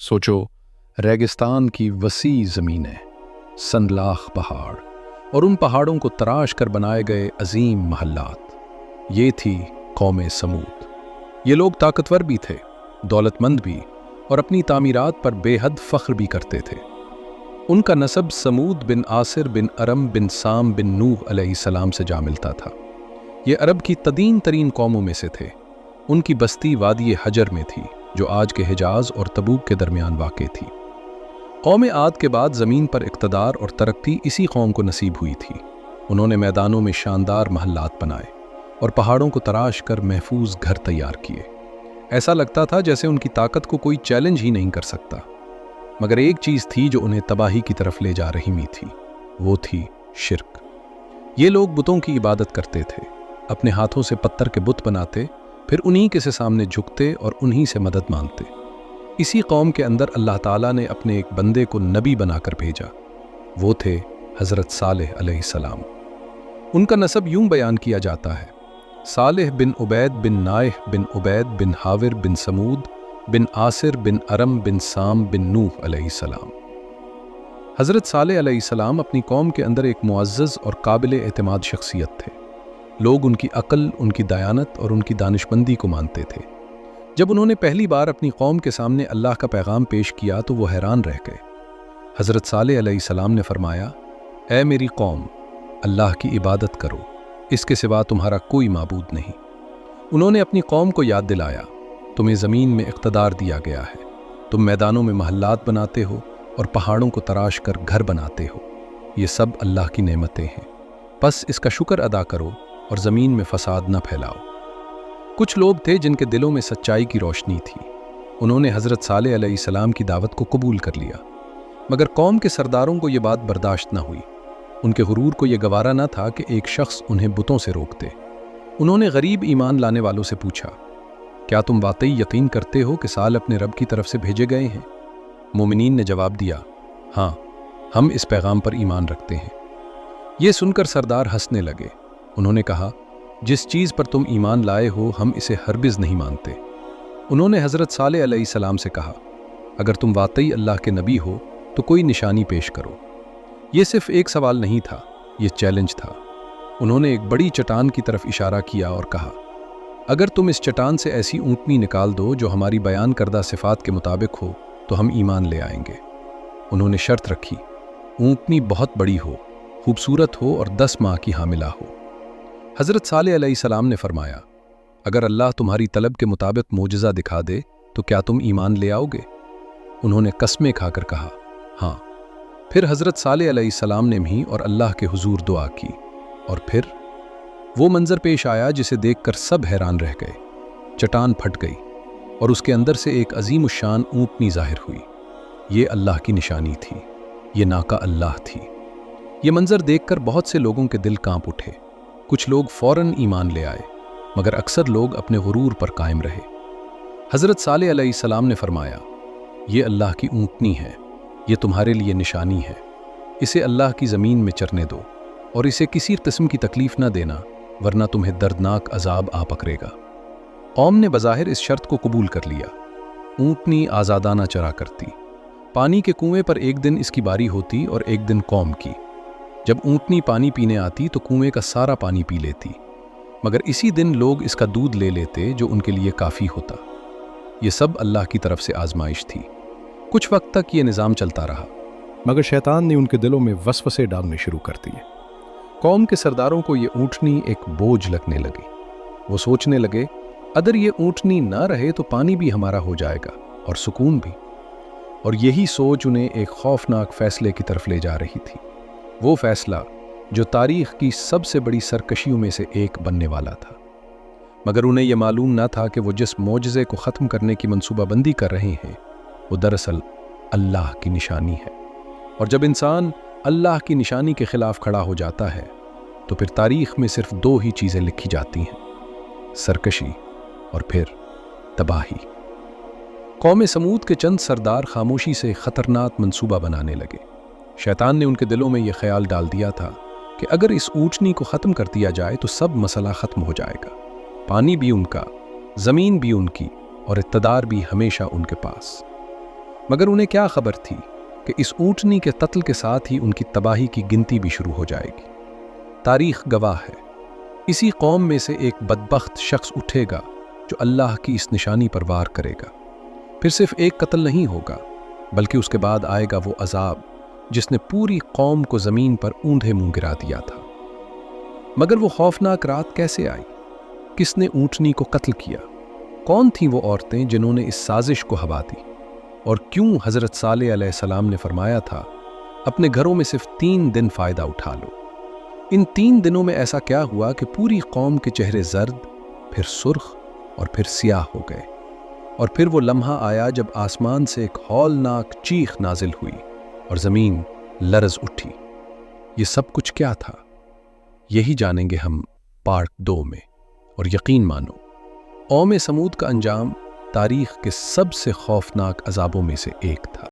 सोचो, रेगिस्तान की वसी ज़मीनें, सनलाख पहाड़ और उन पहाड़ों को तराश कर बनाए गए अजीम महल्लात। ये थी कौम समूद। ये लोग ताकतवर भी थे, दौलतमंद भी, और अपनी तामीरात पर बेहद फ़ख्र भी करते थे। उनका नसब समूद बिन आसिर बिन अरम बिन साम बिन नूह अलैहिस्सलाम से जा मिलता था। ये अरब की तदीन तरीन कौमों में से थे। उनकी बस्ती वादी हजर में थी, जो आज के हिजाज और तबूक के दरमियान वाक़े थी। कौम आद के बाद ज़मीन पर इक़्तिदार और तरक्की इसी कौम को नसीब हुई थी। उन्होंने मैदानों में शानदार महल्लात बनाए और पहाड़ों को तराश कर महफूज घर तैयार किए। ऐसा लगता था जैसे उनकी ताकत को कोई चैलेंज ही नहीं कर सकता। मगर एक चीज़ थी जो उन्हें तबाही की तरफ ले जा रही थी, वो थी शिर्क। ये लोग बुतों की इबादत करते थे, अपने हाथों से पत्थर के बुत बनाते, फिर उन्हीं के सामने झुकते और उन्हीं से मदद मांगते। इसी कौम के अंदर अल्लाह ताला ने अपने एक बंदे को नबी बनाकर भेजा। वो थे हज़रत सालेह अलैहिस्सलाम। उनका नसब यूं बयान किया जाता है: सालेह बिन उबैद बिन नाइह बिन उबैद बिन हाविर बिन समूद बिन आसिर बिन अरम बिन साम बिन नूह अलैहिस्सलाम। हज़रत सालेह अलैहिस्सलाम अपनी कौम के अंदर एक मुअज़्ज़ज़ और काबिल एतमाद शख्सियत थे। लोग उनकी अक्ल, उनकी दयानत और उनकी दानिशमंदी को मानते थे। जब उन्होंने पहली बार अपनी कौम के सामने अल्लाह का पैगाम पेश किया तो वो हैरान रह गए। हज़रत सालेह अलैहिस्सलाम ने फरमाया, ऐ मेरी कौम, अल्लाह की इबादत करो, इसके सिवा तुम्हारा कोई माबूद नहीं। उन्होंने अपनी कौम को याद दिलाया, तुम्हें ज़मीन में इक़्तिदार दिया गया है, तुम मैदानों में महल्लात बनाते हो और पहाड़ों को तराश कर घर बनाते हो। ये सब अल्लाह की नेमतें हैं, बस इसका शुक्र अदा करो और ज़मीन में फसाद न फैलाओ। कुछ लोग थे जिनके दिलों में सच्चाई की रोशनी थी। उन्होंने हज़रत सालेह अलैहिस्सलाम की दावत को कबूल कर लिया, मगर कौम के सरदारों को ये बात बर्दाश्त न हुई। उनके गुरूर को यह गवारा न था कि एक शख्स उन्हें बुतों से रोक दे। उन्होंने गरीब ईमान लाने वालों से पूछा, क्या तुम वाकई यकीन करते हो कि साल अपने रब की तरफ से भेजे गए हैं? मोमिनीन ने जवाब दिया, हाँ, हम इस पैगाम पर ईमान रखते हैं। ये सुनकर सरदार हंसने लगे। उन्होंने कहा, जिस चीज़ पर तुम ईमान लाए हो हम इसे हरगिज़ नहीं मानते। उन्होंने हज़रत सालेह अलैहिस्सलाम से कहा, अगर तुम वाकई अल्लाह के नबी हो तो कोई निशानी पेश करो। ये सिर्फ एक सवाल नहीं था, ये चैलेंज था। उन्होंने एक बड़ी चट्टान की तरफ इशारा किया और कहा, अगर तुम इस चट्टान से ऐसी ऊँटनी निकाल दो जो हमारी बयान करदा सिफ़ात के मुताबिक हो तो हम ईमान ले आएंगे। उन्होंने शर्त रखी, ऊँटनी बहुत बड़ी हो, खूबसूरत हो और 10 माह की हामिला हो। हज़रत सालेह अलैहिस्सलाम ने फरमाया, अगर अल्लाह तुम्हारी तलब के मुताबिक मोजज़ा दिखा दे तो क्या तुम ईमान ले आओगे? उन्होंने कसमें खाकर कहा, हाँ। फिर हज़रत सालेह अलैहिस्सलाम ने भी और अल्लाह के हुजूर दुआ की, और फिर वो मंज़र पेश आया जिसे देखकर सब हैरान रह गए। चट्टान फट गई और उसके अंदर से एक अजीमुश्शान ऊँटनी ज़ाहिर हुई। ये अल्लाह की निशानी थी, ये नाका अल्लाह थी। ये मंज़र देखकर बहुत से लोगों के दिल कांप उठे। कुछ लोग फ़ौरन ईमान ले आए, मगर अक्सर लोग अपने गुरूर पर कायम रहे। हज़रत सालेह अलैहिस्सलाम ने फरमाया, ये अल्लाह की ऊँटनी है, ये तुम्हारे लिए निशानी है। इसे अल्लाह की ज़मीन में चरने दो और इसे किसी किस्म की तकलीफ़ न देना, वरना तुम्हें दर्दनाक अजाब आ पकड़ेगा। कौम ने बज़ाहिर इस शर्त को कबूल कर लिया। ऊँटनी आज़ादाना चरा करती। पानी के कुएं पर एक दिन इसकी बारी होती और एक दिन कौम की। जब ऊँटनी पानी पीने आती तो कुएं का सारा पानी पी लेती, मगर इसी दिन लोग इसका दूध ले लेते जो उनके लिए काफ़ी होता। ये सब अल्लाह की तरफ से आजमाइश थी। कुछ वक्त तक ये निज़ाम चलता रहा, मगर शैतान ने उनके दिलों में वसवसे डालने शुरू कर दिए। कौम के सरदारों को ये ऊँटनी एक बोझ लगने लगी। वो सोचने लगे, अगर ये ऊँटनी ना रहे तो पानी भी हमारा हो जाएगा और सुकून भी। और यही सोच उन्हें एक खौफनाक फैसले की तरफ ले जा रही थी। वो फैसला जो तारीख़ की सबसे बड़ी सरकशियों में से एक बनने वाला था। मगर उन्हें यह मालूम ना था कि वो जिस मोजज़े को ख़त्म करने की मंसूबाबंदी कर रहे हैं वो दरअसल अल्लाह की निशानी है। और जब इंसान अल्लाह की निशानी के ख़िलाफ़ खड़ा हो जाता है तो फिर तारीख़ में सिर्फ 2 ही चीज़ें लिखी जाती हैं, सरकशी और फिर तबाही। कौम समूद के चंद सरदार खामोशी से ख़तरनाक मंसूबा बनाने लगे। शैतान ने उनके दिलों में यह ख्याल डाल दिया था कि अगर इस ऊँटनी को ख़त्म कर दिया जाए तो सब मसला ख़त्म हो जाएगा। पानी भी उनका, ज़मीन भी उनकी और इक़्तिदार भी हमेशा उनके पास। مگر انہیں کیا خبر تھی کہ اس اونٹنی کے قتل کے ساتھ ہی ان کی تباہی کی گنتی بھی شروع ہو جائے گی۔ تاریخ گواہ ہے، اسی قوم میں سے ایک بدبخت شخص اٹھے گا جو اللہ کی اس نشانی پر وار کرے گا۔ پھر صرف ایک قتل نہیں ہوگا، بلکہ اس کے بعد آئے گا وہ عذاب جس نے پوری قوم کو زمین پر اوندھے منہ گرا دیا تھا۔ مگر وہ خوفناک رات کیسے آئی؟ کس نے اونٹنی کو قتل کیا؟ کون تھیں وہ عورتیں جنہوں نے اس سازش کو ہوا دی؟ اور کیوں حضرت صالح علیہ السلام نے فرمایا تھا اپنے گھروں میں صرف 3 دن فائدہ اٹھا لو؟ ان 3 دنوں میں ایسا کیا ہوا کہ پوری قوم کے چہرے زرد، پھر سرخ اور پھر سیاہ ہو گئے؟ اور پھر وہ لمحہ آیا جب آسمان سے ایک ہولناک چیخ نازل ہوئی اور زمین لرز اٹھی۔ یہ سب کچھ کیا تھا؟ یہی جانیں گے ہم پارٹ 2 میں، اور یقین مانو قوم سمود کا انجام تاریخ کے سب سے خوفناک عذابوں میں سے ایک تھا۔